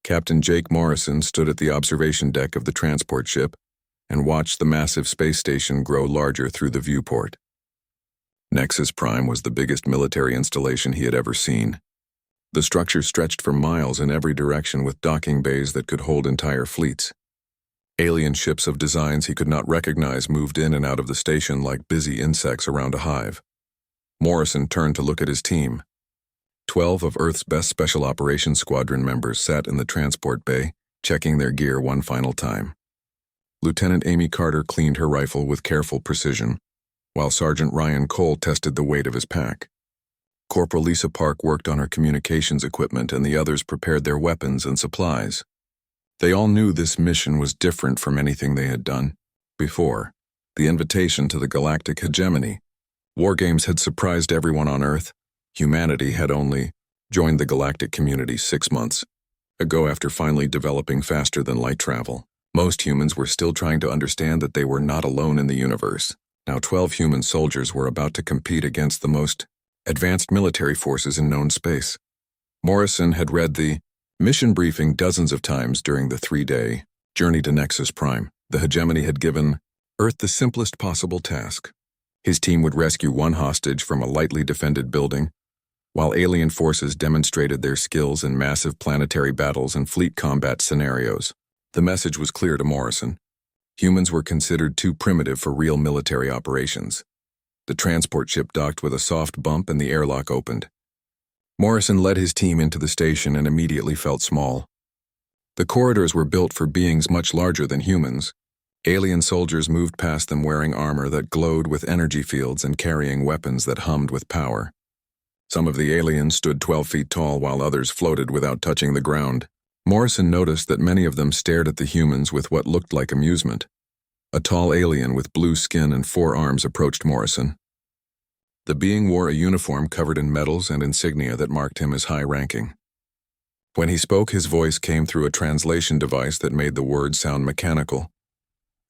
Captain Jake Morrison stood at the observation deck of the transport ship and watched the massive space station grow larger through the viewport. Nexus Prime was the biggest military installation he had ever seen. The structure stretched for miles in every direction with docking bays that could hold entire fleets. Alien ships of designs he could not recognize moved in and out of the station like busy insects around a hive. Morrison turned to look at his team. 12 of Earth's best Special Operations Squadron members sat in the transport bay, checking their gear one final time. Lieutenant Amy Carter cleaned her rifle with careful precision, while Sergeant Ryan Cole tested the weight of his pack. Corporal Lisa Park worked on her communications equipment and the others prepared their weapons and supplies. They all knew this mission was different from anything they had done before. The invitation to the Galactic Hegemony. War games had surprised everyone on Earth. Humanity had only joined the galactic community 6 months ago after finally developing faster than light travel. Most humans were still trying to understand that they were not alone in the universe. Now 12 human soldiers were about to compete against the most advanced military forces in known space. Morrison had read the mission briefing dozens of times during the 3-day journey to Nexus Prime. The hegemony had given Earth the simplest possible task. His team would rescue one hostage from a lightly defended building, while alien forces demonstrated their skills in massive planetary battles and fleet combat scenarios. The message was clear to Morrison. Humans were considered too primitive for real military operations. The transport ship docked with a soft bump and the airlock opened. Morrison led his team into the station and immediately felt small. The corridors were built for beings much larger than humans. Alien soldiers moved past them wearing armor that glowed with energy fields and carrying weapons that hummed with power. Some of the aliens stood 12 feet tall while others floated without touching the ground. Morrison noticed that many of them stared at the humans with what looked like amusement. A tall alien with blue skin and 4 arms approached Morrison. The being wore a uniform covered in medals and insignia that marked him as high-ranking. When he spoke, his voice came through a translation device that made the words sound mechanical.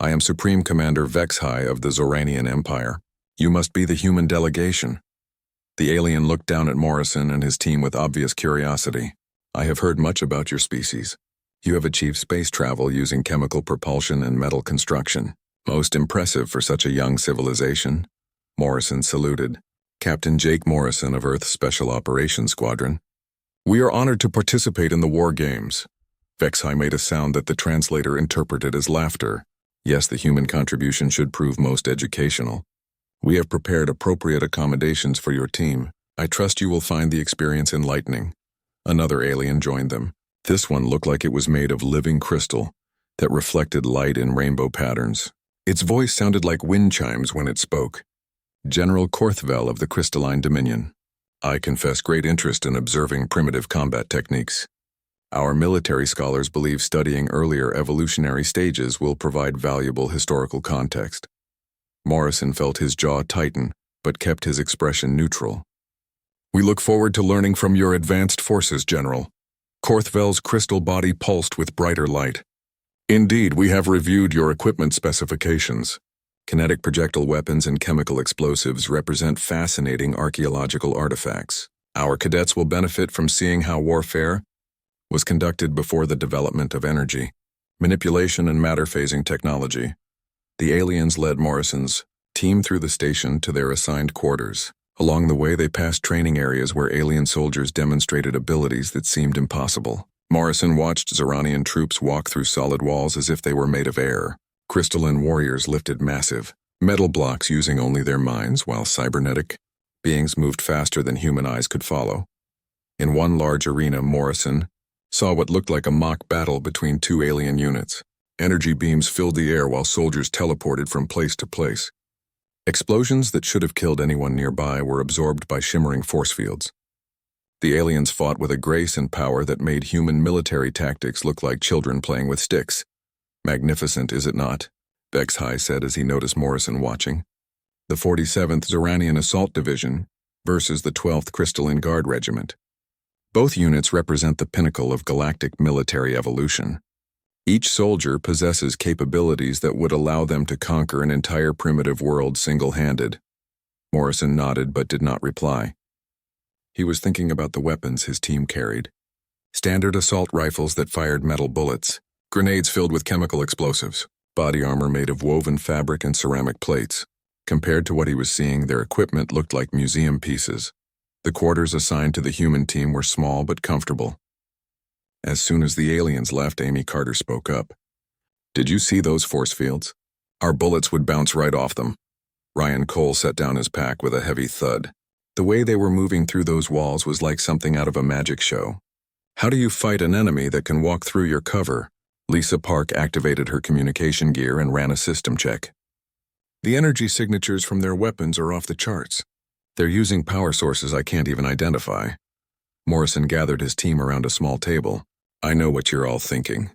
"I am Supreme Commander Vexhai of the Zoranian Empire. You must be the human delegation." The alien looked down at Morrison and his team with obvious curiosity. "I have heard much about your species. You have achieved space travel using chemical propulsion and metal construction. Most impressive for such a young civilization." Morrison saluted. "Captain Jake Morrison of Earth's Special Operations Squadron. We are honored to participate in the war games." Vexhai made a sound that the translator interpreted as laughter. Yes, the human contribution should prove most educational. "We have prepared appropriate accommodations for your team. I trust you will find the experience enlightening." Another alien joined them. This one looked like it was made of living crystal that reflected light in rainbow patterns. Its voice sounded like wind chimes when it spoke. General Korthvel of the Crystalline Dominion. "I confess great interest in observing primitive combat techniques. Our military scholars believe studying earlier evolutionary stages will provide valuable historical context." Morrison felt his jaw tighten, but kept his expression neutral. "We look forward to learning from your advanced forces, General." Korthvel's crystal body pulsed with brighter light. "Indeed, we have reviewed your equipment specifications. Kinetic projectile weapons and chemical explosives represent fascinating archaeological artifacts. Our cadets will benefit from seeing how warfare was conducted before the development of energy, manipulation, and matter phasing technology." The aliens led Morrison's team through the station to their assigned quarters. Along the way, they passed training areas where alien soldiers demonstrated abilities that seemed impossible. Morrison watched Zoranian troops walk through solid walls as if they were made of air. Crystalline warriors lifted massive metal blocks using only their minds, while cybernetic beings moved faster than human eyes could follow. In one large arena, Morrison saw what looked like a mock battle between 2 alien units. Energy beams filled the air while soldiers teleported from place to place. Explosions that should have killed anyone nearby were absorbed by shimmering force fields. The aliens fought with a grace and power that made human military tactics look like children playing with sticks. "Magnificent, is it not?" Vexhai said as he noticed Morrison watching. "The 47th Zoranian Assault Division versus the 12th Crystalline Guard Regiment. Both units represent the pinnacle of galactic military evolution. Each soldier possesses capabilities that would allow them to conquer an entire primitive world single-handed." Morrison nodded but did not reply. He was thinking about the weapons his team carried. Standard assault rifles that fired metal bullets, grenades filled with chemical explosives, body armor made of woven fabric and ceramic plates. Compared to what he was seeing, their equipment looked like museum pieces. The quarters assigned to the human team were small but comfortable. As soon as the aliens left, Amy Carter spoke up. "Did you see those force fields? Our bullets would bounce right off them." Ryan Cole set down his pack with a heavy thud. The way they were moving through those walls was like something out of a magic show. "How do you fight an enemy that can walk through your cover?" Lisa Park activated her communication gear and ran a system check. "The energy signatures from their weapons are off the charts. They're using power sources I can't even identify." Morrison gathered his team around a small table. "I know what you're all thinking.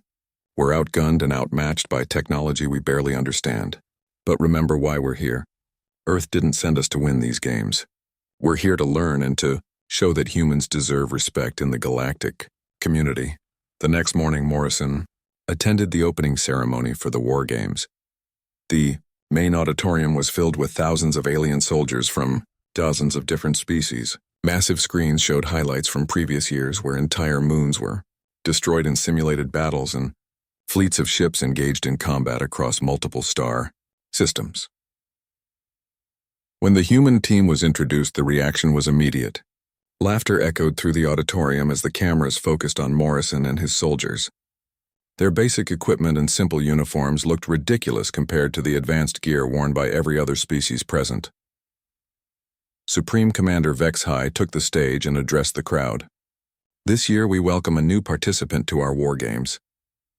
We're outgunned and outmatched by technology we barely understand. But remember why we're here. Earth didn't send us to win these games. We're here to learn and to show that humans deserve respect in the galactic community." The next morning, Morrison attended the opening ceremony for the War Games. The main auditorium was filled with thousands of alien soldiers from dozens of different species. Massive screens showed highlights from previous years where entire moons were destroyed in simulated battles and fleets of ships engaged in combat across multiple star systems. When the human team was introduced, the reaction was immediate. Laughter echoed through the auditorium as the cameras focused on Morrison and his soldiers. Their basic equipment and simple uniforms looked ridiculous compared to the advanced gear worn by every other species present. Supreme Commander Vex High took the stage and addressed the crowd. "This year we welcome a new participant to our War Games.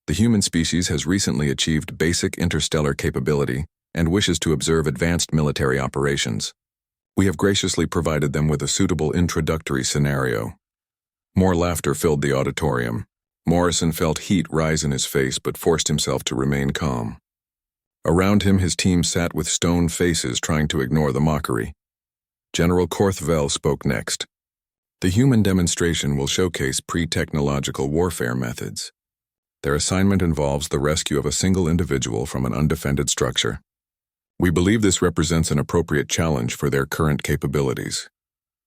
The human species has recently achieved basic interstellar capability and wishes to observe advanced military operations. We have graciously provided them with a suitable introductory scenario." More laughter filled the auditorium. Morrison felt heat rise in his face but forced himself to remain calm. Around him, his team sat with stone faces trying to ignore the mockery. General Korthvel spoke next. "The human demonstration will showcase pre-technological warfare methods. Their assignment involves the rescue of a single individual from an undefended structure. We believe this represents an appropriate challenge for their current capabilities."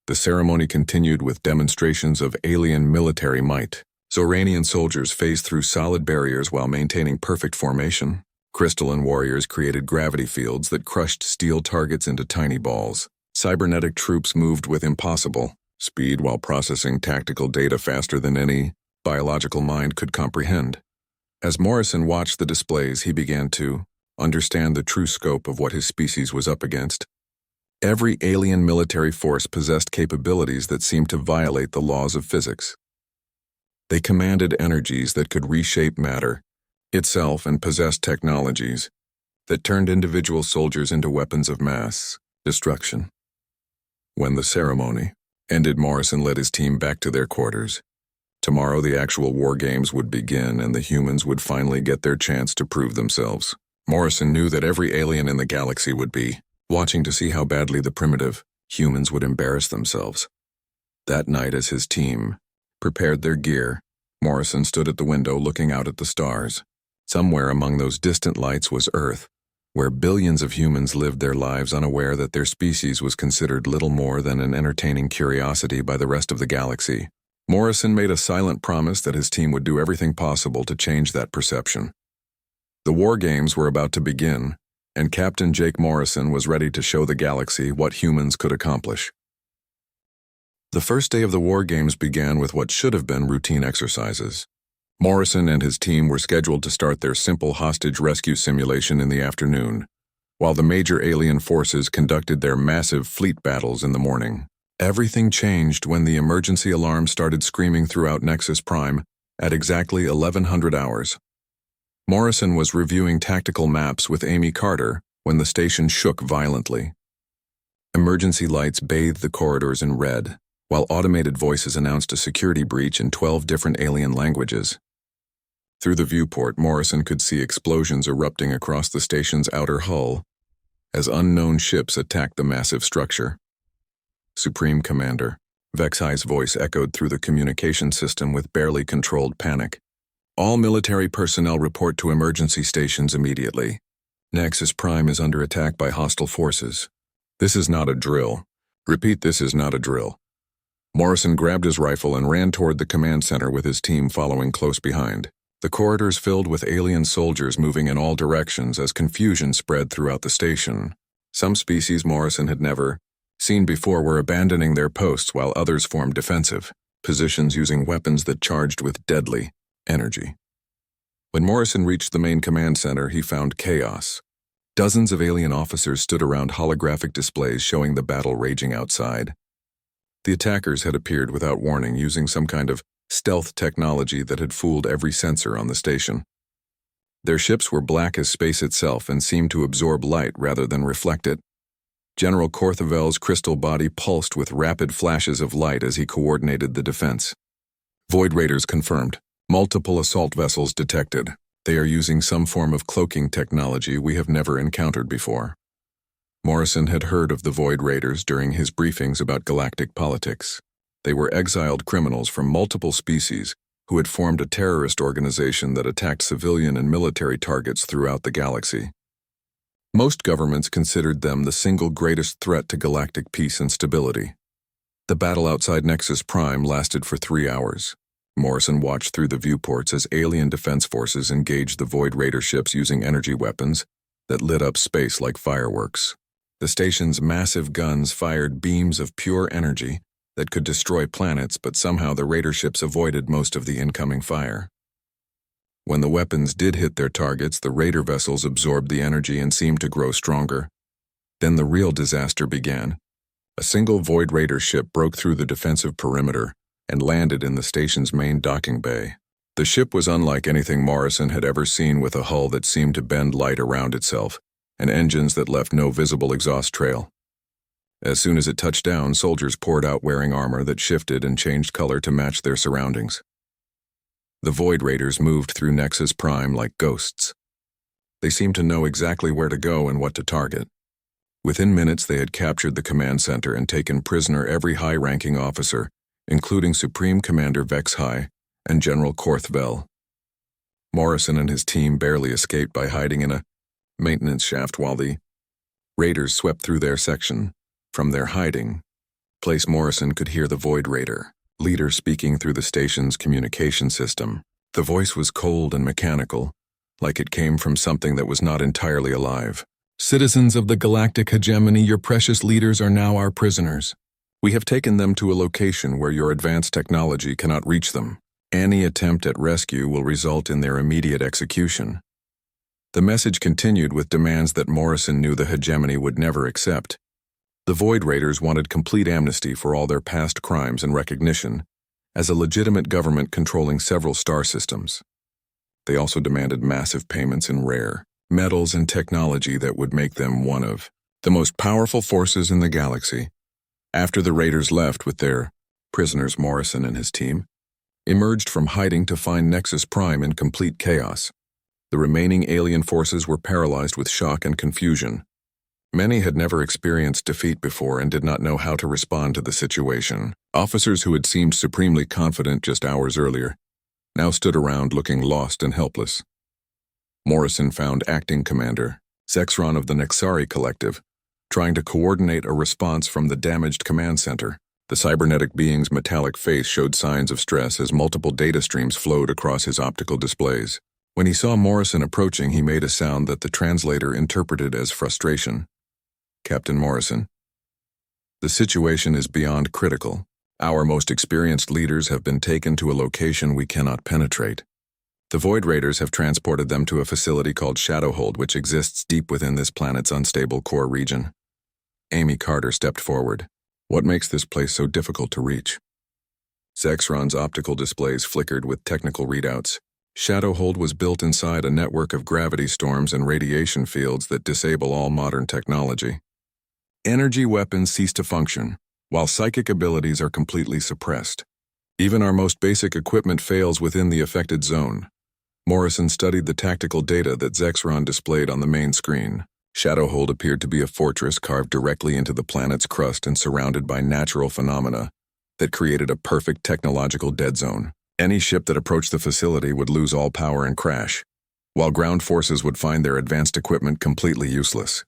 The ceremony continued with demonstrations of alien military might. Zoranian soldiers phased through solid barriers while maintaining perfect formation. Crystalline warriors created gravity fields that crushed steel targets into tiny balls. Cybernetic troops moved with impossible speed while processing tactical data faster than any biological mind could comprehend. As Morrison watched the displays, he began to understand the true scope of what his species was up against. Every alien military force possessed capabilities that seemed to violate the laws of physics. They commanded energies that could reshape matter itself and possessed technologies that turned individual soldiers into weapons of mass destruction. When the ceremony ended, Morrison led his team back to their quarters. Tomorrow the actual war games would begin and the humans would finally get their chance to prove themselves. Morrison knew that every alien in the galaxy would be watching to see how badly the primitive humans would embarrass themselves. That night, as his team prepared their gear, Morrison stood at the window looking out at the stars. Somewhere among those distant lights was Earth, where billions of humans lived their lives unaware that their species was considered little more than an entertaining curiosity by the rest of the galaxy. Morrison made a silent promise that his team would do everything possible to change that perception. The war games were about to begin, and Captain Jake Morrison was ready to show the galaxy what humans could accomplish. The first day of the war games began with what should have been routine exercises. Morrison and his team were scheduled to start their simple hostage rescue simulation in the afternoon, while the major alien forces conducted their massive fleet battles in the morning. Everything changed when the emergency alarm started screaming throughout Nexus Prime at exactly 1100 hours. Morrison was reviewing tactical maps with Amy Carter when the station shook violently. Emergency lights bathed the corridors in red, while automated voices announced a security breach in 12 different alien languages. Through the viewport, Morrison could see explosions erupting across the station's outer hull as unknown ships attacked the massive structure. "Supreme Commander," Vex High's voice echoed through the communication system with barely controlled panic. "All military personnel report to emergency stations immediately. Nexus Prime is under attack by hostile forces. This is not a drill. Repeat, this is not a drill." Morrison grabbed his rifle and ran toward the command center with his team following close behind. The corridors filled with alien soldiers moving in all directions as confusion spread throughout the station. Some species Morrison had never seen before were abandoning their posts while others formed defensive positions using weapons that charged with deadly energy. When Morrison reached the main command center, he found chaos. Dozens of alien officers stood around holographic displays showing the battle raging outside. The attackers had appeared without warning, using some kind of stealth technology that had fooled every sensor on the station. Their ships were black as space itself and seemed to absorb light rather than reflect it. General Korthavel's crystal body pulsed with rapid flashes of light as he coordinated the defense. Void Raiders confirmed. Multiple assault vessels detected. They are using some form of cloaking technology we have never encountered before. Morrison had heard of the Void Raiders during his briefings about galactic politics. They were exiled criminals from multiple species who had formed a terrorist organization that attacked civilian and military targets throughout the galaxy. Most governments considered them the single greatest threat to galactic peace and stability. The battle outside Nexus Prime lasted for 3 hours. Morrison watched through the viewports as alien defense forces engaged the Void Raider ships using energy weapons that lit up space like fireworks. The station's massive guns fired beams of pure energy that could destroy planets, but somehow the Raider ships avoided most of the incoming fire. When the weapons did hit their targets, the Raider vessels absorbed the energy and seemed to grow stronger. Then the real disaster began. A single Void Raider ship broke through the defensive perimeter and landed in the station's main docking bay. The ship was unlike anything Morrison had ever seen, with a hull that seemed to bend light around itself and engines that left no visible exhaust trail. As soon as it touched down, soldiers poured out wearing armor that shifted and changed color to match their surroundings. The Void Raiders moved through Nexus Prime like ghosts. They seemed to know exactly where to go and what to target. Within minutes, they had captured the command center and taken prisoner every high-ranking officer, including Supreme Commander Vex High and General Korthavel. Morrison and his team barely escaped by hiding in a maintenance shaft while the Raiders swept through their section. From their hiding place, Morrison could hear the Void Raider leader speaking through the station's communication system. The voice was cold and mechanical, like it came from something that was not entirely alive. "Citizens of the galactic hegemony, your precious leaders are now our prisoners. We have taken them to a location where your advanced technology cannot reach them. Any attempt at rescue will result in their immediate execution." The message continued with demands that Morrison knew the hegemony would never accept. The Void Raiders wanted complete amnesty for all their past crimes and recognition as a legitimate government controlling several star systems. They also demanded massive payments in rare metals and technology that would make them one of the most powerful forces in the galaxy. After the Raiders left with their prisoners, Morrison and his team emerged from hiding to find Nexus Prime in complete chaos. The remaining alien forces were paralyzed with shock and confusion. Many had never experienced defeat before and did not know how to respond to the situation. Officers who had seemed supremely confident just hours earlier now stood around looking lost and helpless. Morrison found Acting Commander Zexron of the Nexari Collective trying to coordinate a response from the damaged command center. The cybernetic being's metallic face showed signs of stress as multiple data streams flowed across his optical displays. When he saw Morrison approaching, he made a sound that the translator interpreted as frustration. "Captain Morrison, the situation is beyond critical. Our most experienced leaders have been taken to a location we cannot penetrate. The Void Raiders have transported them to a facility called Shadowhold, which exists deep within this planet's unstable core region." Amy Carter stepped forward. "What makes this place so difficult to reach?" Zexron's optical displays flickered with technical readouts. Shadowhold was built inside a network of gravity storms and radiation fields that disable all modern technology. Energy weapons cease to function, while psychic abilities are completely suppressed. Even our most basic equipment fails within the affected zone. Morrison studied the tactical data that Zexron displayed on the main screen. Shadowhold appeared to be a fortress carved directly into the planet's crust and surrounded by natural phenomena that created a perfect technological dead zone. Any ship that approached the facility would lose all power and crash, while ground forces would find their advanced equipment completely useless.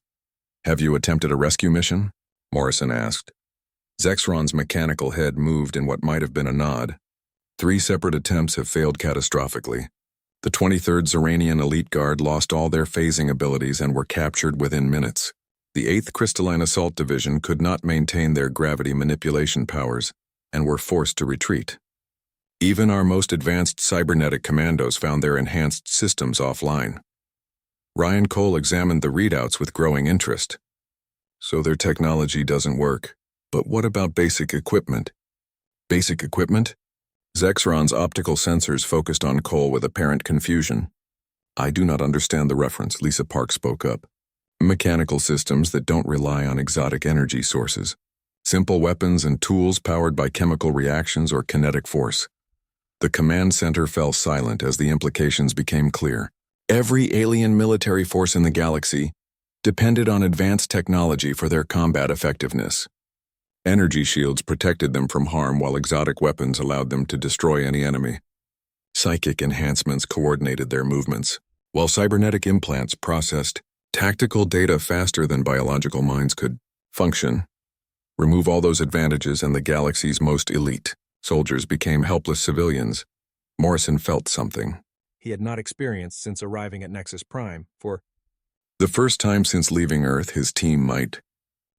"Have you attempted a rescue mission?" Morrison asked. Zexron's mechanical head moved in what might have been a nod. 3 separate attempts have failed catastrophically. The 23rd Xeranian Elite Guard lost all their phasing abilities and were captured within minutes. The 8th Crystalline Assault Division could not maintain their gravity manipulation powers and were forced to retreat. Even our most advanced cybernetic commandos found their enhanced systems offline. Ryan Cole examined the readouts with growing interest. So their technology doesn't work. But what about basic equipment? Basic equipment? Zexron's optical sensors focused on Cole with apparent confusion. I do not understand the reference, Lisa Park spoke up. Mechanical systems that don't rely on exotic energy sources. Simple weapons and tools powered by chemical reactions or kinetic force. The command center fell silent as the implications became clear. Every alien military force in the galaxy depended on advanced technology for their combat effectiveness. Energy shields protected them from harm while exotic weapons allowed them to destroy any enemy. Psychic enhancements coordinated their movements, while cybernetic implants processed tactical data faster than biological minds could function. Remove all those advantages and the galaxy's most elite soldiers became helpless civilians. Morrison felt something he had not experienced since arriving at Nexus Prime. For the first time since leaving Earth, his team might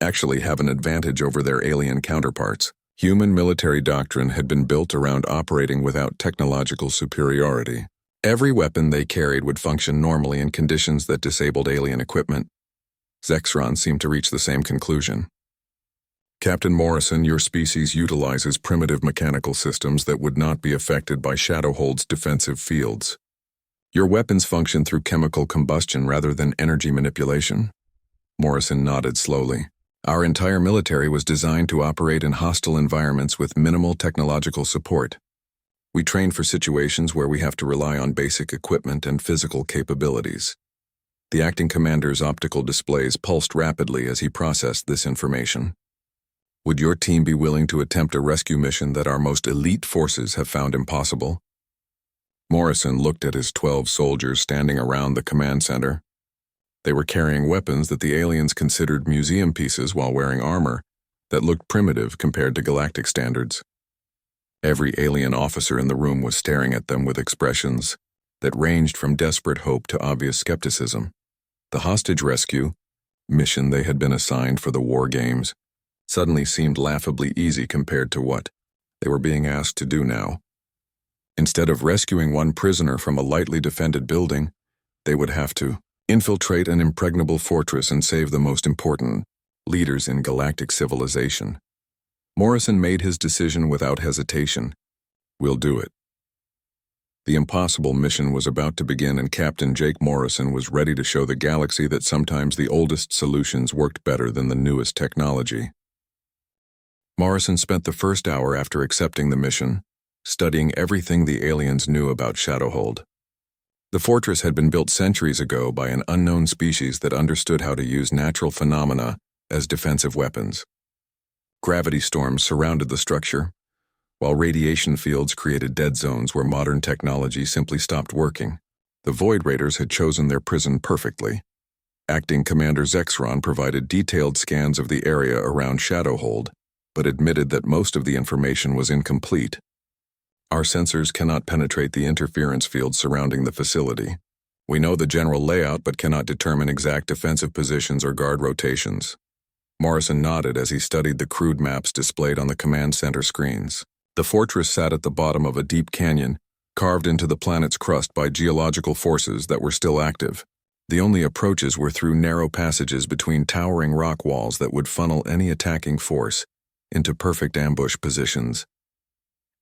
actually have an advantage over their alien counterparts. Human military doctrine had been built around operating without technological superiority. Every weapon they carried would function normally in conditions that disabled alien equipment. Zexron seemed to reach the same conclusion. Captain Morrison, your species utilizes primitive mechanical systems that would not be affected by Shadowhold's defensive fields. Your weapons function through chemical combustion rather than energy manipulation. Morrison nodded slowly. Our entire military was designed to operate in hostile environments with minimal technological support. We train for situations where we have to rely on basic equipment and physical capabilities. The acting commander's optical displays pulsed rapidly as he processed this information. Would your team be willing to attempt a rescue mission that our most elite forces have found impossible? Morrison looked at his 12 soldiers standing around the command center. They were carrying weapons that the aliens considered museum pieces while wearing armor that looked primitive compared to galactic standards. Every alien officer in the room was staring at them with expressions that ranged from desperate hope to obvious skepticism. The hostage rescue mission they had been assigned for the war games suddenly seemed laughably easy compared to what they were being asked to do now. Instead of rescuing one prisoner from a lightly defended building, they would have to infiltrate an impregnable fortress and save the most important leaders in galactic civilization. Morrison made his decision without hesitation. We'll do it. The impossible mission was about to begin, and Captain Jake Morrison was ready to show the galaxy that sometimes the oldest solutions worked better than the newest technology. Morrison spent the first hour after accepting the mission studying everything the aliens knew about Shadowhold. The fortress had been built centuries ago by an unknown species that understood how to use natural phenomena as defensive weapons. Gravity storms surrounded the structure, while radiation fields created dead zones where modern technology simply stopped working. The Void Raiders had chosen their prison perfectly. Acting Commander Zexron provided detailed scans of the area around Shadowhold, but admitted that most of the information was incomplete. Our sensors cannot penetrate the interference field surrounding the facility. We know the general layout but cannot determine exact defensive positions or guard rotations. Morrison nodded as he studied the crude maps displayed on the command center screens. The fortress sat at the bottom of a deep canyon, carved into the planet's crust by geological forces that were still active. The only approaches were through narrow passages between towering rock walls that would funnel any attacking force into perfect ambush positions.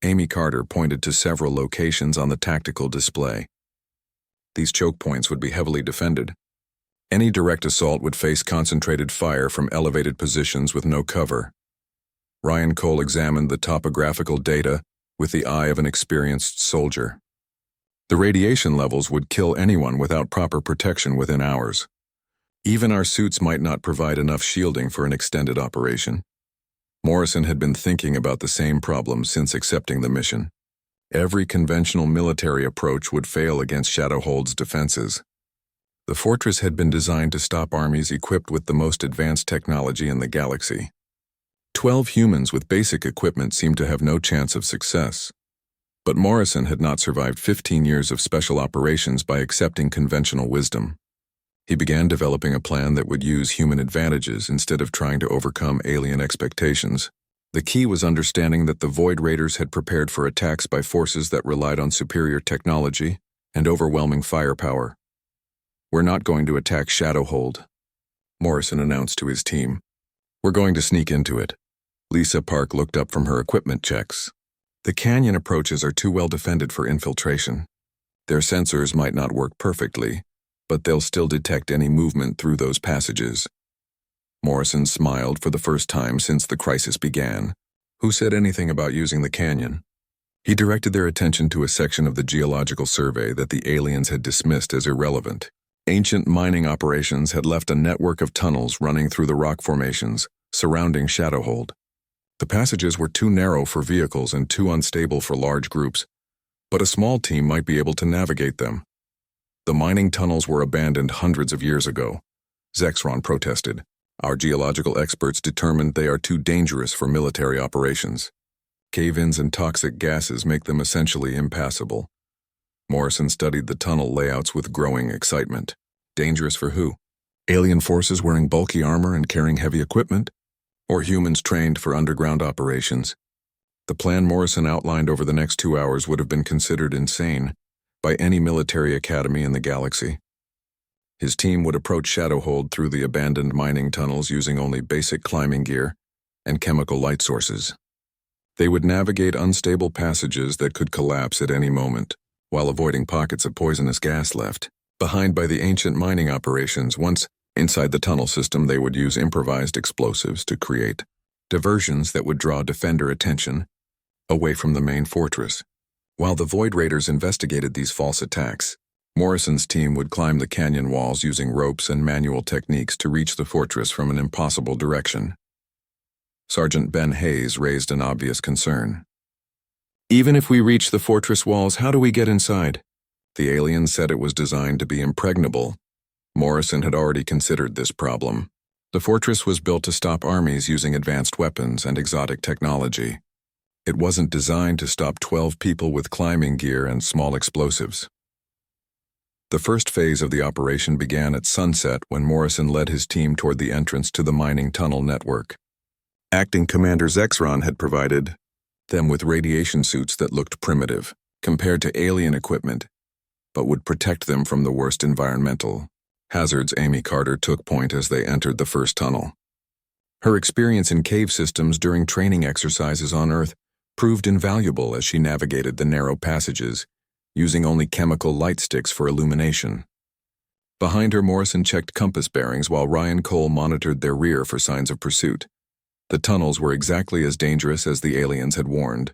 Amy Carter pointed to several locations on the tactical display. These choke points would be heavily defended. Any direct assault would face concentrated fire from elevated positions with no cover. Ryan Cole examined the topographical data with the eye of an experienced soldier. The radiation levels would kill anyone without proper protection within hours. Even our suits might not provide enough shielding for an extended operation. Morrison had been thinking about the same problem since accepting the mission. Every conventional military approach would fail against Shadowhold's defenses. The fortress had been designed to stop armies equipped with the most advanced technology in the galaxy. 12 humans with basic equipment seemed to have no chance of success. But Morrison had not survived 15 years of special operations by accepting conventional wisdom. He began developing a plan that would use human advantages instead of trying to overcome alien expectations. The key was understanding that the Void Raiders had prepared for attacks by forces that relied on superior technology and overwhelming firepower. "We're not going to attack Shadowhold," Morrison announced to his team. "We're going to sneak into it." Lisa Park looked up from her equipment checks. "The canyon approaches are too well defended for infiltration. Their sensors might not work perfectly, but they'll still detect any movement through those passages." Morrison smiled for the first time since the crisis began. Who said anything about using the canyon? He directed their attention to a section of the geological survey that the aliens had dismissed as irrelevant. Ancient mining operations had left a network of tunnels running through the rock formations surrounding Shadowhold. The passages were too narrow for vehicles and too unstable for large groups, but a small team might be able to navigate them. "The mining tunnels were abandoned hundreds of years ago," Zexron protested. "Our geological experts determined they are too dangerous for military operations. Cave-ins and toxic gases make them essentially impassable." Morrison studied the tunnel layouts with growing excitement. Dangerous for who? Alien forces wearing bulky armor and carrying heavy equipment? Or humans trained for underground operations? The plan Morrison outlined over the next 2 hours would have been considered insane by any military academy in the galaxy. His team would approach Shadowhold through the abandoned mining tunnels using only basic climbing gear and chemical light sources. They would navigate unstable passages that could collapse at any moment, while avoiding pockets of poisonous gas left behind by the ancient mining operations. Once inside the tunnel system, they would use improvised explosives to create diversions that would draw defender attention away from the main fortress. While the Void Raiders investigated these false attacks, Morrison's team would climb the canyon walls using ropes and manual techniques to reach the fortress from an impossible direction. Sergeant Ben Hayes raised an obvious concern. "Even if we reach the fortress walls, how do we get inside?" The aliens said it was designed to be impregnable. Morrison had already considered this problem. The fortress was built to stop armies using advanced weapons and exotic technology. It wasn't designed to stop 12 people with climbing gear and small explosives. The first phase of the operation began at sunset when Morrison led his team toward the entrance to the mining tunnel network. Acting Commander Zexron had provided them with radiation suits that looked primitive compared to alien equipment, but would protect them from the worst environmental hazards. Amy Carter took point as they entered the first tunnel. Her experience in cave systems during training exercises on Earth proved invaluable as she navigated the narrow passages, using only chemical light sticks for illumination. Behind her, Morrison checked compass bearings while Ryan Cole monitored their rear for signs of pursuit. The tunnels were exactly as dangerous as the aliens had warned.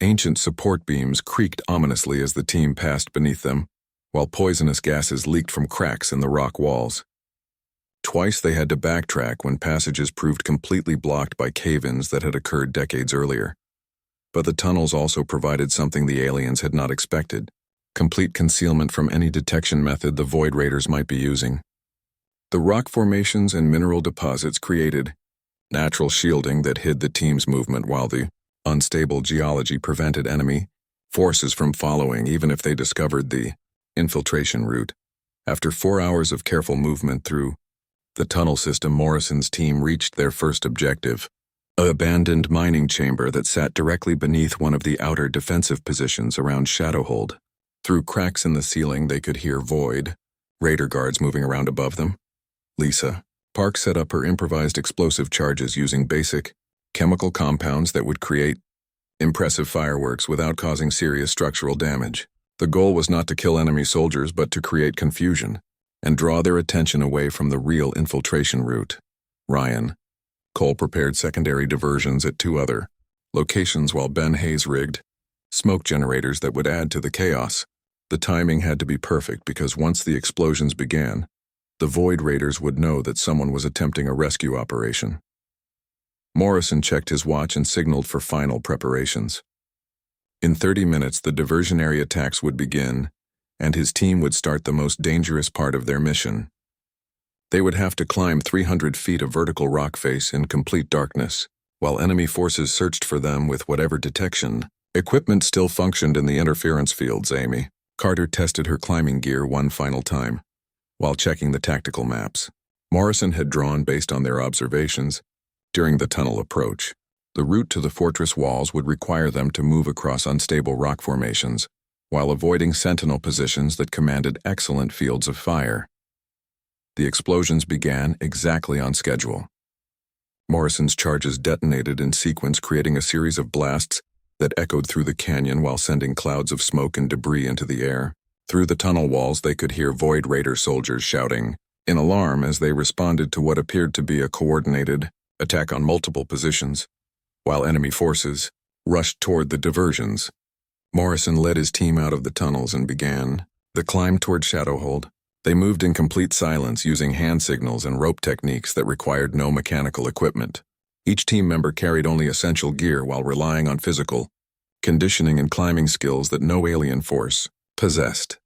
Ancient support beams creaked ominously as the team passed beneath them, while poisonous gases leaked from cracks in the rock walls. Twice they had to backtrack when passages proved completely blocked by cave-ins that had occurred decades earlier. But the tunnels also provided something the aliens had not expected: complete concealment from any detection method the Void Raiders might be using. The rock formations and mineral deposits created natural shielding that hid the team's movement, while the unstable geology prevented enemy forces from following even if they discovered the infiltration route. After 4 hours of careful movement through the tunnel system, Morrison's team reached their first objective: an abandoned mining chamber that sat directly beneath one of the outer defensive positions around Shadowhold. Through cracks in the ceiling, they could hear Void Raider guards moving around above them. Lisa Park set up her improvised explosive charges using basic chemical compounds that would create impressive fireworks without causing serious structural damage. The goal was not to kill enemy soldiers, but to create confusion and draw their attention away from the real infiltration route. Ryan Cole prepared secondary diversions at 2 other locations while Ben Hayes rigged smoke generators that would add to the chaos. The timing had to be perfect because once the explosions began, the Void Raiders would know that someone was attempting a rescue operation. Morrison checked his watch and signaled for final preparations. In 30 minutes, the diversionary attacks would begin, and his team would start the most dangerous part of their mission. They would have to climb 300 feet of vertical rock face in complete darkness, While enemy forces searched for them with whatever detection, equipment still functioned in the interference fields. Amy Carter tested her climbing gear one final time, while checking the tactical maps Morrison had drawn based on their observations during the tunnel approach. The route to the fortress walls would require them to move across unstable rock formations, while avoiding sentinel positions that commanded excellent fields of fire. The explosions began exactly on schedule. Morrison's charges detonated in sequence, creating a series of blasts that echoed through the canyon while sending clouds of smoke and debris into the air. Through the tunnel walls, they could hear Void Raider soldiers shouting in alarm as they responded to what appeared to be a coordinated attack on multiple positions, while enemy forces rushed toward the diversions. Morrison led his team out of the tunnels and began the climb toward Shadowhold. They moved in complete silence, using hand signals and rope techniques that required no mechanical equipment. Each team member carried only essential gear while relying on physical conditioning and climbing skills that no alien force possessed.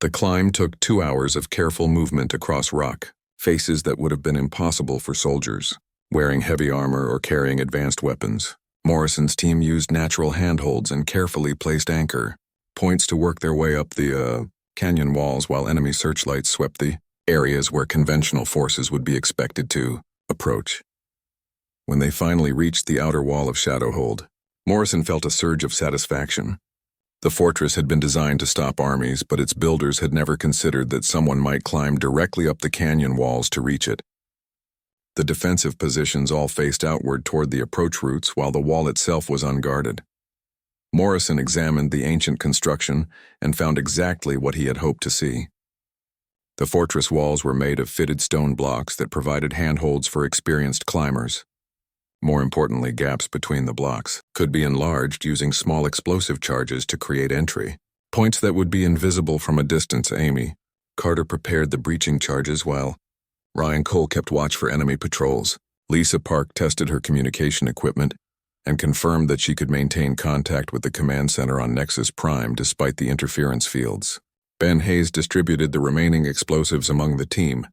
The climb took 2 hours of careful movement across rock faces that would have been impossible for soldiers wearing heavy armor or carrying advanced weapons. Morrison's team used natural handholds and carefully placed anchor points to work their way up the canyon walls, while enemy searchlights swept the areas where conventional forces would be expected to approach. When they finally reached the outer wall of Shadowhold, Morrison felt a surge of satisfaction. The fortress had been designed to stop armies, but its builders had never considered that someone might climb directly up the canyon walls to reach it. The defensive positions all faced outward toward the approach routes, while the wall itself was unguarded. Morrison examined the ancient construction and found exactly what he had hoped to see. The fortress walls were made of fitted stone blocks that provided handholds for experienced climbers. More importantly, gaps between the blocks could be enlarged using small explosive charges to create entry points that would be invisible from a distance. Amy Carter prepared the breaching charges while Ryan Cole kept watch for enemy patrols. Lisa Park tested her communication equipment and confirmed that she could maintain contact with the command center on Nexus Prime despite the interference fields. Ben Hayes distributed the remaining explosives among the team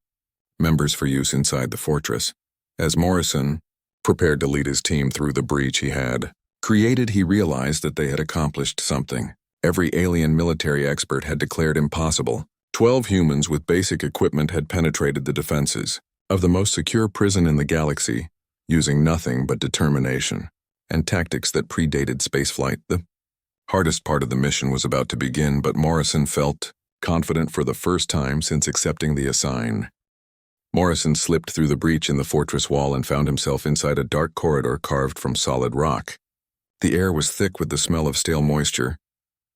members for use inside the fortress. As Morrison prepared to lead his team through the breach he had created, he realized that they had accomplished something every alien military expert had declared impossible. 12 humans with basic equipment had penetrated the defenses of the most secure prison in the galaxy, using nothing but determination and tactics that predated spaceflight. The hardest part of the mission was about to begin, but Morrison felt confident for the first time since accepting the assign. Morrison slipped through the breach in the fortress wall and found himself inside a dark corridor carved from solid rock. The air was thick with the smell of stale moisture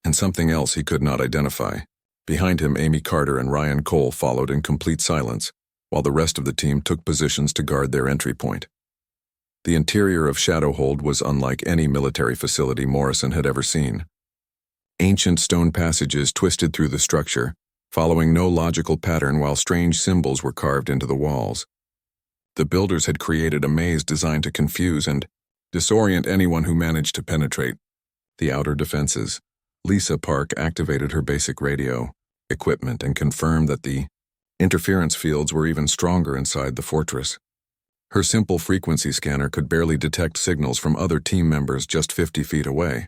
and something else he could not identify. Behind him, Amy Carter and Ryan Cole followed in complete silence, while the rest of the team took positions to guard their entry point. The interior of Shadowhold was unlike any military facility Morrison had ever seen. Ancient stone passages twisted through the structure, following no logical pattern, while strange symbols were carved into the walls. The builders had created a maze designed to confuse and disorient anyone who managed to penetrate the outer defenses. Lisa Park activated her basic radio equipment and confirmed that the interference fields were even stronger inside the fortress. Her simple frequency scanner could barely detect signals from other team members just 50 feet away.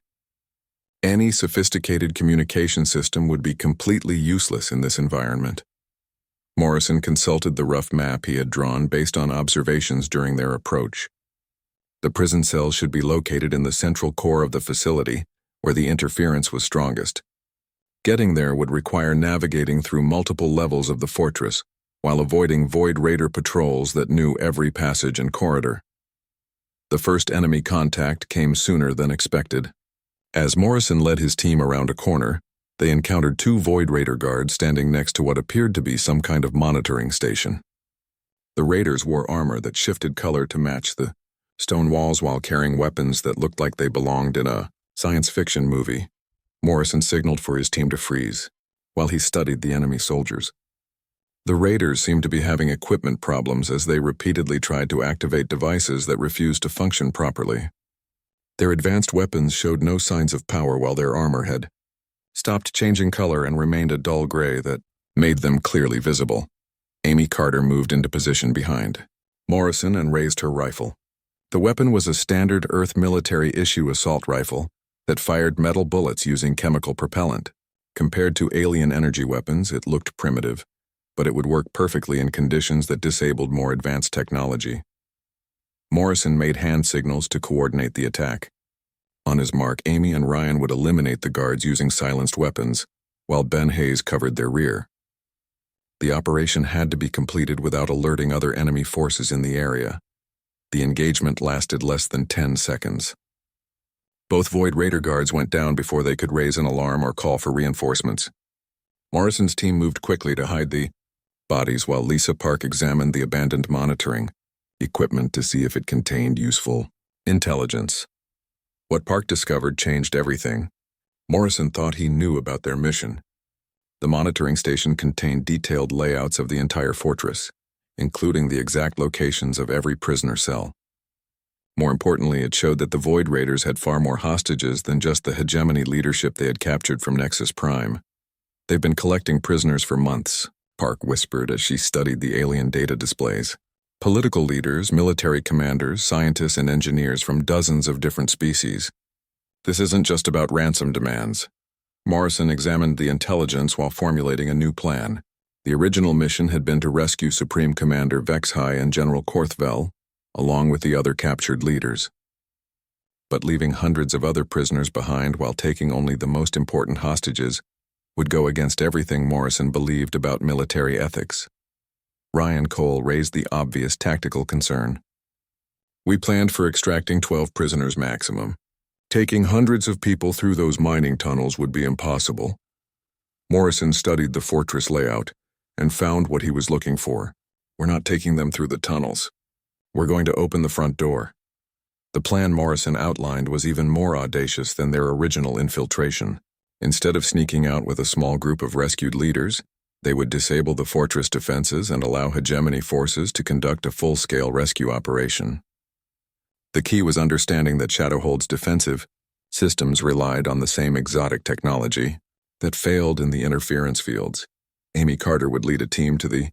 Any sophisticated communication system would be completely useless in this environment. Morrison consulted the rough map he had drawn based on observations during their approach. The prison cells should be located in the central core of the facility, where the interference was strongest. Getting there would require navigating through multiple levels of the fortress, while avoiding Void Raider patrols that knew every passage and corridor. The first enemy contact came sooner than expected. As Morrison led his team around a corner, they encountered 2 Void Raider guards standing next to what appeared to be some kind of monitoring station. The Raiders wore armor that shifted color to match the stone walls while carrying weapons that looked like they belonged in a science fiction movie. Morrison signaled for his team to freeze, while he studied the enemy soldiers. The Raiders seemed to be having equipment problems as they repeatedly tried to activate devices that refused to function properly. Their advanced weapons showed no signs of power, while their armor had stopped changing color and remained a dull gray that made them clearly visible. Amy Carter moved into position behind Morrison and raised her rifle. The weapon was a standard Earth military-issue assault rifle that fired metal bullets using chemical propellant. Compared to alien energy weapons, it looked primitive, but it would work perfectly in conditions that disabled more advanced technology. Morrison made hand signals to coordinate the attack. On his mark, Amy and Ryan would eliminate the guards using silenced weapons, while Ben Hayes covered their rear. The operation had to be completed without alerting other enemy forces in the area. The engagement lasted less than 10 seconds. Both Void Raider guards went down before they could raise an alarm or call for reinforcements. Morrison's team moved quickly to hide the bodies while Lisa Park examined the abandoned monitoring equipment to see if it contained useful intelligence. What Park discovered changed everything. Morrison thought he knew about their mission. The monitoring station contained detailed layouts of the entire fortress, including the exact locations of every prisoner cell. More importantly, it showed that the Void Raiders had far more hostages than just the hegemony leadership they had captured from Nexus Prime. "They've been collecting prisoners for months," Park whispered as she studied the alien data displays. "Political leaders, military commanders, scientists, and engineers from dozens of different species. This isn't just about ransom demands." Morrison examined the intelligence while formulating a new plan. The original mission had been to rescue Supreme Commander Vexhai and General Korthvel, along with the other captured leaders. But leaving hundreds of other prisoners behind while taking only the most important hostages would go against everything Morrison believed about military ethics. Ryan Cole raised the obvious tactical concern. "We planned for extracting 12 prisoners maximum. Taking hundreds of people through those mining tunnels would be impossible." Morrison studied the fortress layout and found what he was looking for. "We're not taking them through the tunnels. We're going to open the front door." The plan Morrison outlined was even more audacious than their original infiltration. Instead of sneaking out with a small group of rescued leaders, they would disable the fortress defenses and allow hegemony forces to conduct a full-scale rescue operation. The key was understanding that Shadowhold's defensive systems relied on the same exotic technology that failed in the interference fields. Amy Carter would lead a team to the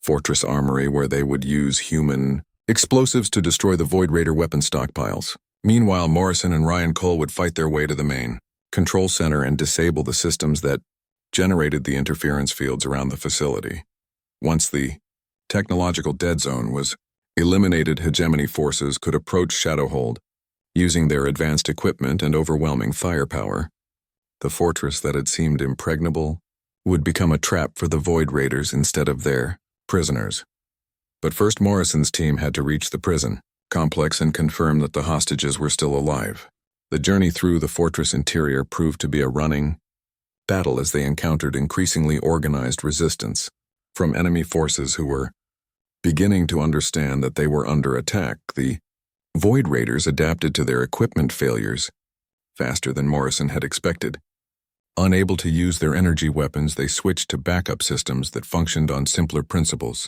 fortress armory where they would use human explosives to destroy the Void Raider weapon stockpiles. Meanwhile, Morrison and Ryan Cole would fight their way to the main control center and disable the systems that generated the interference fields around the facility. Once the technological dead zone was eliminated, hegemony forces could approach Shadowhold using their advanced equipment and overwhelming firepower. The fortress that had seemed impregnable would become a trap for the Void Raiders instead of their prisoners. But first, Morrison's team had to reach the prison complex and confirm that the hostages were still alive. The journey through the fortress interior proved to be a running battle as they encountered increasingly organized resistance from enemy forces who were beginning to understand that they were under attack. The Void Raiders adapted to their equipment failures faster than Morrison had expected. Unable to use their energy weapons, they switched to backup systems that functioned on simpler principles.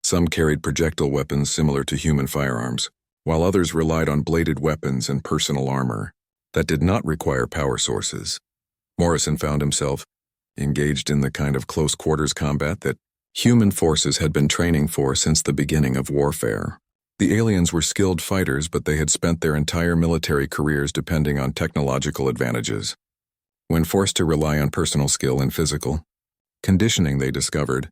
Some carried projectile weapons similar to human firearms, while others relied on bladed weapons and personal armor that did not require power sources. Morrison found himself engaged in the kind of close-quarters combat that human forces had been training for since the beginning of warfare. The aliens were skilled fighters, but they had spent their entire military careers depending on technological advantages. When forced to rely on personal skill and physical conditioning, they discovered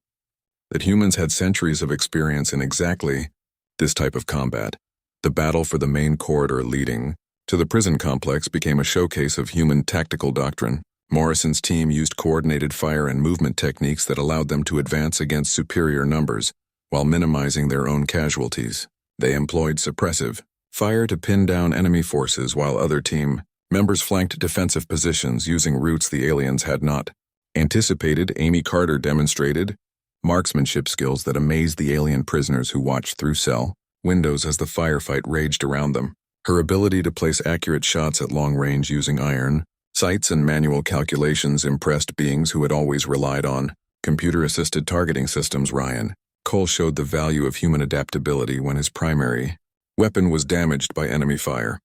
that humans had centuries of experience in exactly this type of combat. The battle for the main corridor leading to the prison complex became a showcase of human tactical doctrine. Morrison's team used coordinated fire and movement techniques that allowed them to advance against superior numbers while minimizing their own casualties. They employed suppressive fire to pin down enemy forces, while other team members flanked defensive positions using routes the aliens had not anticipated. Amy Carter demonstrated marksmanship skills that amazed the alien prisoners who watched through cell windows as the firefight raged around them. Her ability to place accurate shots at long range using iron sights and manual calculations impressed beings who had always relied on computer-assisted targeting systems. Ryan Cole showed the value of human adaptability when his primary weapon was damaged by enemy fire.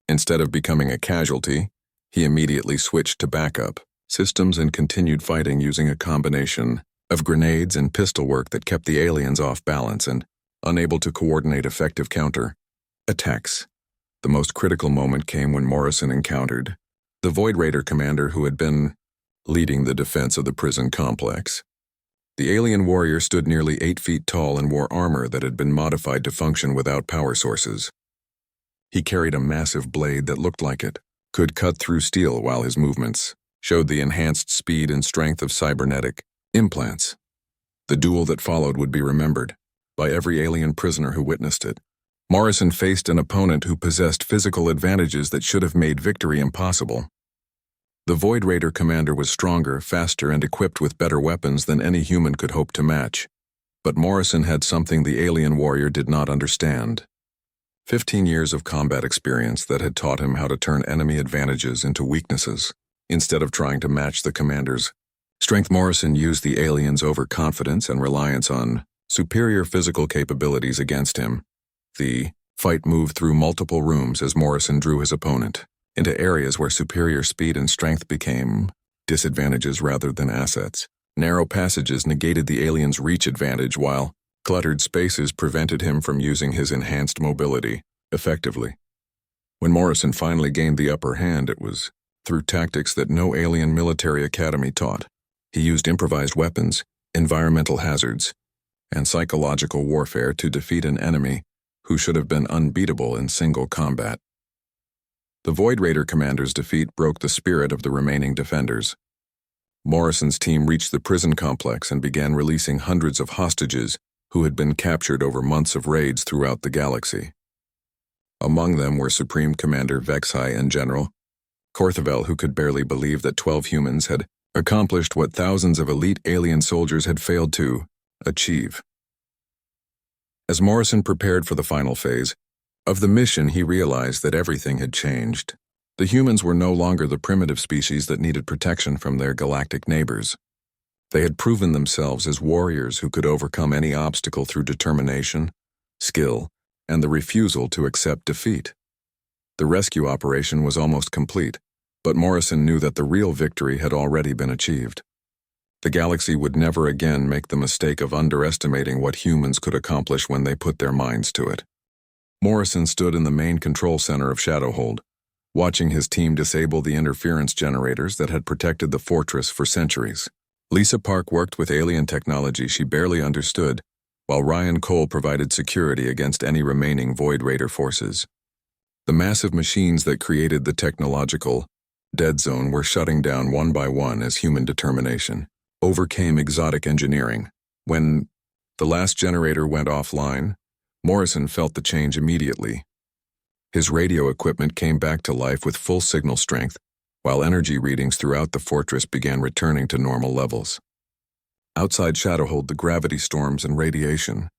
Instead of becoming a casualty, he immediately switched to backup systems and continued fighting using a combination of grenades and pistol work that kept the aliens off balance and unable to coordinate effective counter Attacks. The most critical moment came when Morrison encountered the Void Raider commander who had been leading the defense of the prison complex. The alien warrior stood nearly 8 feet tall and wore armor that had been modified to function without power sources. He carried a massive blade that looked like it could cut through steel, while his movements showed the enhanced speed and strength of cybernetic implants. The duel that followed would be remembered by every alien prisoner who witnessed it. Morrison faced an opponent who possessed physical advantages that should have made victory impossible. The Void Raider commander was stronger, faster, and equipped with better weapons than any human could hope to match. But Morrison had something the alien warrior did not understand. 15 years of combat experience that had taught him how to turn enemy advantages into weaknesses. Instead of trying to match the commander's strength, Morrison used the alien's overconfidence and reliance on superior physical capabilities against him. The fight moved through multiple rooms as Morrison drew his opponent into areas where superior speed and strength became disadvantages rather than assets. Narrow passages negated the alien's reach advantage, while cluttered spaces prevented him from using his enhanced mobility effectively. When Morrison finally gained the upper hand, it was through tactics that no alien military academy taught. He used improvised weapons, environmental hazards, and psychological warfare to defeat an enemy who should have been unbeatable in single combat. The Void Raider commander's defeat broke the spirit of the remaining defenders. Morrison's team reached the prison complex and began releasing hundreds of hostages who had been captured over months of raids throughout the galaxy. Among them were Supreme Commander Vexai and General Korthavel, who could barely believe that 12 humans had accomplished what thousands of elite alien soldiers had failed to achieve. As Morrison prepared for the final phase of the mission, he realized that everything had changed. The humans were no longer the primitive species that needed protection from their galactic neighbors. They had proven themselves as warriors who could overcome any obstacle through determination, skill, and the refusal to accept defeat. The rescue operation was almost complete, but Morrison knew that the real victory had already been achieved. The galaxy would never again make the mistake of underestimating what humans could accomplish when they put their minds to it. Morrison stood in the main control center of Shadowhold, watching his team disable the interference generators that had protected the fortress for centuries. Lisa Park worked with alien technology she barely understood, while Ryan Cole provided security against any remaining Void Raider forces. The massive machines that created the technological dead zone were shutting down one by one as human determination overcame exotic engineering. When the last generator went offline, Morrison felt the change immediately. His radio equipment came back to life with full signal strength, while energy readings throughout the fortress began returning to normal levels. Outside Shadowhold, the gravity storms and radiation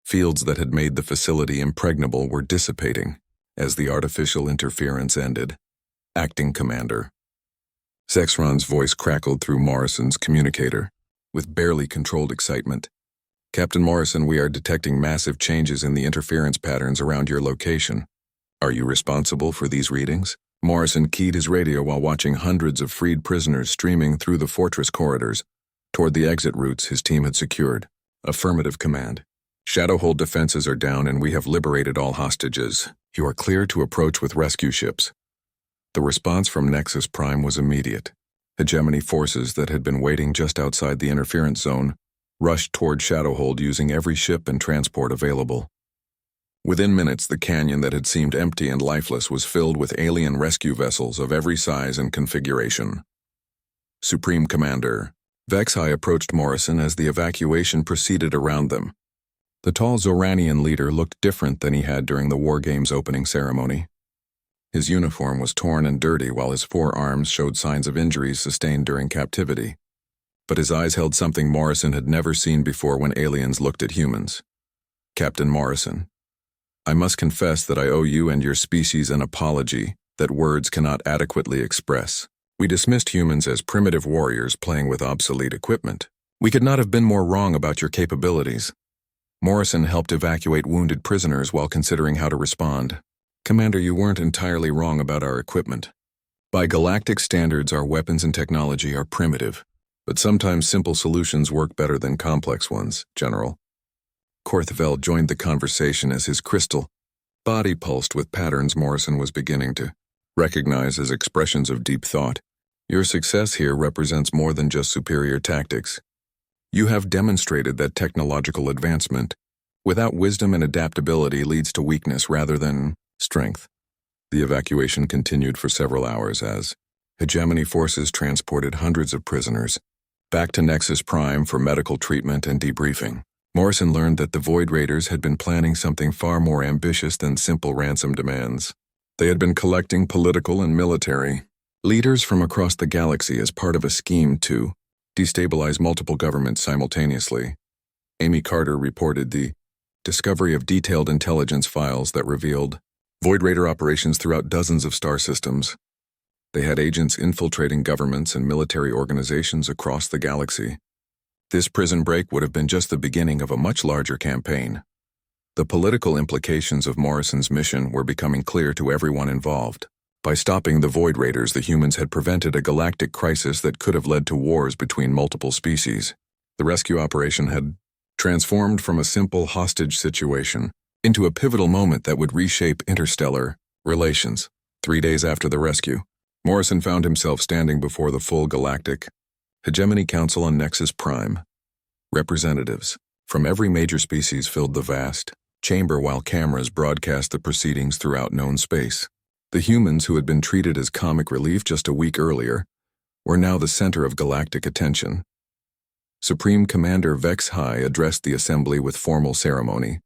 fields that had made the facility impregnable were dissipating as the artificial interference ended. Acting Commander Zexron's voice crackled through Morrison's communicator with barely controlled excitement. Captain Morrison, we are detecting massive changes in the interference patterns around your location. Are you responsible for these readings? Morrison keyed his radio while watching hundreds of freed prisoners streaming through the fortress corridors toward the exit routes his team had secured. Affirmative, Command. Shadowhold defenses are down and we have liberated all hostages. You are clear to approach with rescue ships. The response from Nexus Prime was immediate. Hegemony forces that had been waiting just outside the interference zone rushed toward Shadowhold using every ship and transport available. Within minutes, the canyon that had seemed empty and lifeless was filled with alien rescue vessels of every size and configuration. Supreme Commander Vexai approached Morrison as the evacuation proceeded around them. The tall Zoranian leader looked different than he had during the War Games opening ceremony. His uniform was torn and dirty, while his forearms showed signs of injuries sustained during captivity. But his eyes held something Morrison had never seen before when aliens looked at humans. Captain Morrison, I must confess that I owe you and your species an apology that words cannot adequately express. We dismissed humans as primitive warriors playing with obsolete equipment. We could not have been more wrong about your capabilities. Morrison helped evacuate wounded prisoners while considering how to respond. Commander, you weren't entirely wrong about our equipment. By galactic standards, our weapons and technology are primitive, but sometimes simple solutions work better than complex ones, General. Korthavel joined the conversation as his crystal body pulsed with patterns Morrison was beginning to recognize as expressions of deep thought. Your success here represents more than just superior tactics. You have demonstrated that technological advancement, without wisdom and adaptability, leads to weakness rather than strength. The evacuation continued for several hours as hegemony forces transported hundreds of prisoners back to Nexus Prime for medical treatment and debriefing. Morrison learned that the Void Raiders had been planning something far more ambitious than simple ransom demands. They had been collecting political and military leaders from across the galaxy as part of a scheme to destabilize multiple governments simultaneously. Amy Carter reported the discovery of detailed intelligence files that revealed Void Raider operations throughout dozens of star systems. They had agents infiltrating governments and military organizations across the galaxy. This prison break would have been just the beginning of a much larger campaign. The political implications of Morrison's mission were becoming clear to everyone involved. By stopping the Void Raiders, the humans had prevented a galactic crisis that could have led to wars between multiple species. The rescue operation had transformed from a simple hostage situation into a pivotal moment that would reshape interstellar relations. 3 days after the rescue, Morrison found himself standing before the full Galactic Hegemony Council on Nexus Prime. Representatives from every major species filled the vast chamber while cameras broadcast the proceedings throughout known space. The humans, who had been treated as comic relief just a week earlier, were now the center of galactic attention. Supreme Commander Vex High addressed the assembly with formal ceremony.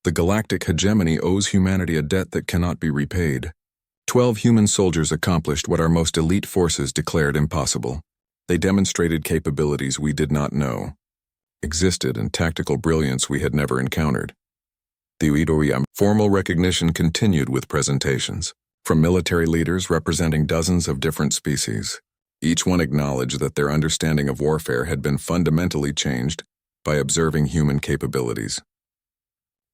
The galactic hegemony owes humanity a debt that cannot be repaid. 12 human soldiers accomplished what our most elite forces declared impossible. They demonstrated capabilities we did not know existed and tactical brilliance we had never encountered. The formal recognition continued with presentations from military leaders representing dozens of different species. Each one acknowledged that their understanding of warfare had been fundamentally changed by observing human capabilities.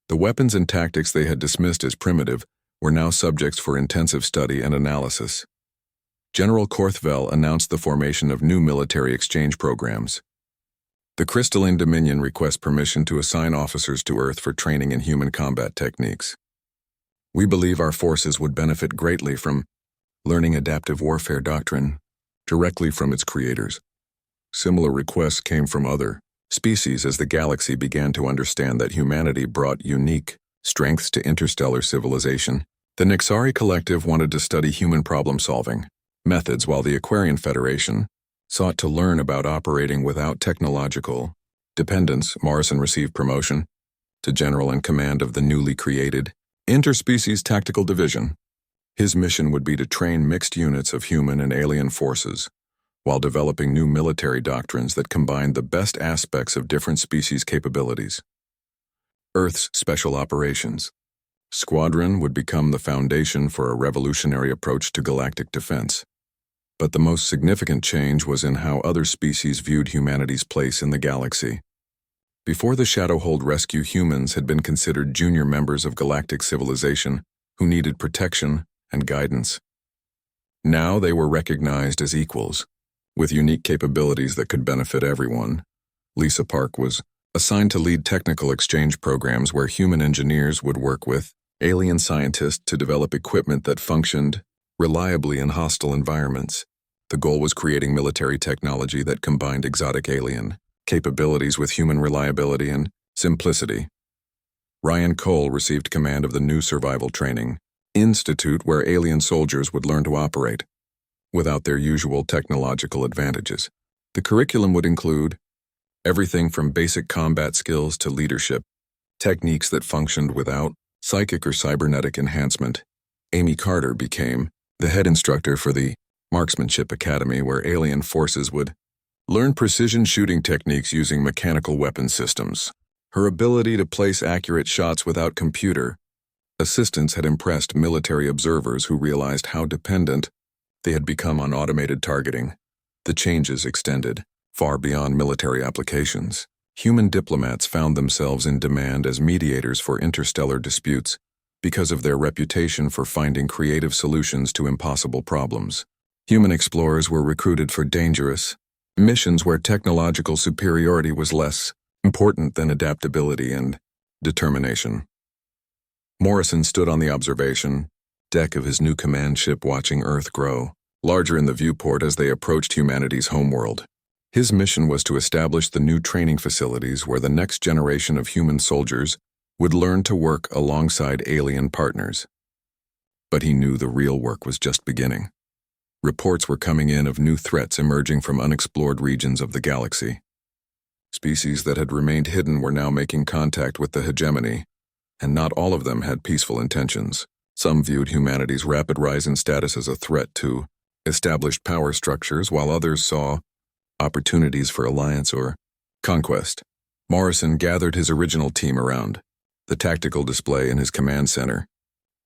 The weapons and tactics they had dismissed as primitive were now subjects for intensive study and analysis. General Korthvel announced the formation of new military exchange programs. The Crystalline Dominion requests permission to assign officers to Earth for training in human combat techniques. We believe our forces would benefit greatly from learning adaptive warfare doctrine directly from its creators. Similar requests came from other species as the galaxy began to understand that humanity brought unique strengths to interstellar civilization. The Nixari Collective wanted to study human problem-solving methods, while the Aquarian Federation sought to learn about operating without technological dependence. Morrison received promotion to general in command of the newly created Interspecies Tactical Division. His mission would be to train mixed units of human and alien forces, while developing new military doctrines that combined the best aspects of different species' capabilities. Earth's Special Operations Squadron would become the foundation for a revolutionary approach to galactic defense. But the most significant change was in how other species viewed humanity's place in the galaxy. Before the Shadowhold rescue, humans had been considered junior members of galactic civilization who needed protection and guidance. Now they were recognized as equals, with unique capabilities that could benefit everyone. Lisa Park was assigned to lead technical exchange programs where human engineers would work with alien scientists to develop equipment that functioned reliably in hostile environments. The goal was creating military technology that combined exotic alien capabilities with human reliability and simplicity. Ryan Cole received command of the new Survival Training Institute, where alien soldiers would learn to operate without their usual technological advantages. The curriculum would include everything from basic combat skills to leadership techniques that functioned without psychic or cybernetic enhancement. Amy Carter became the head instructor for the Marksmanship Academy, where alien forces would learn precision shooting techniques using mechanical weapon systems. Her ability to place accurate shots without computer assistance had impressed military observers who realized how dependent they had become on automated targeting. The changes extended far beyond military applications. Human diplomats found themselves in demand as mediators for interstellar disputes because of their reputation for finding creative solutions to impossible problems. Human explorers were recruited for dangerous missions where technological superiority was less important than adaptability and determination. Morrison stood on the observation deck of his new command ship, watching Earth grow larger in the viewport as they approached humanity's homeworld. His mission was to establish the new training facilities where the next generation of human soldiers would learn to work alongside alien partners. But he knew the real work was just beginning. Reports were coming in of new threats emerging from unexplored regions of the galaxy. Species that had remained hidden were now making contact with the hegemony, and not all of them had peaceful intentions. Some viewed humanity's rapid rise in status as a threat to established power structures, while others saw opportunities for alliance or conquest. Morrison gathered his original team around the tactical display in his command center.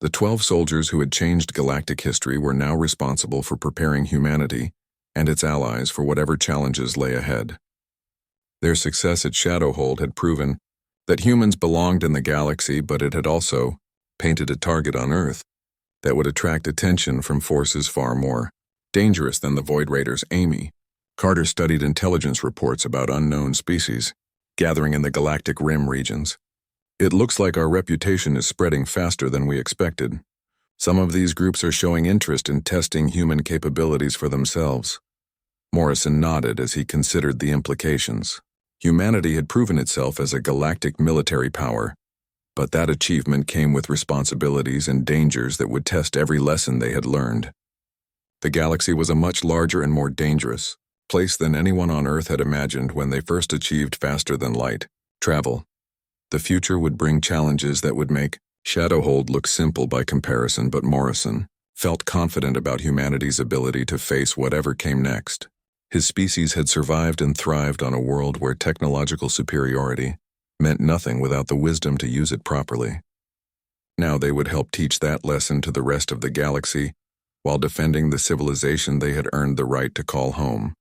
The 12 soldiers who had changed galactic history were now responsible for preparing humanity and its allies for whatever challenges lay ahead. Their success at Shadowhold had proven that humans belonged in the galaxy, but it had also painted a target on Earth that would attract attention from forces far more dangerous than the Void Raiders. Amy Carter studied intelligence reports about unknown species gathering in the galactic rim regions. It looks like our reputation is spreading faster than we expected. Some of these groups are showing interest in testing human capabilities for themselves. Morrison nodded as he considered the implications. Humanity had proven itself as a galactic military power, but that achievement came with responsibilities and dangers that would test every lesson they had learned. The galaxy was a much larger and more dangerous place than anyone on Earth had imagined when they first achieved faster-than-light travel. The future would bring challenges that would make Shadowhold look simple by comparison, but Morrison felt confident about humanity's ability to face whatever came next. His species had survived and thrived on a world where technological superiority meant nothing without the wisdom to use it properly. Now they would help teach that lesson to the rest of the galaxy while defending the civilization they had earned the right to call home.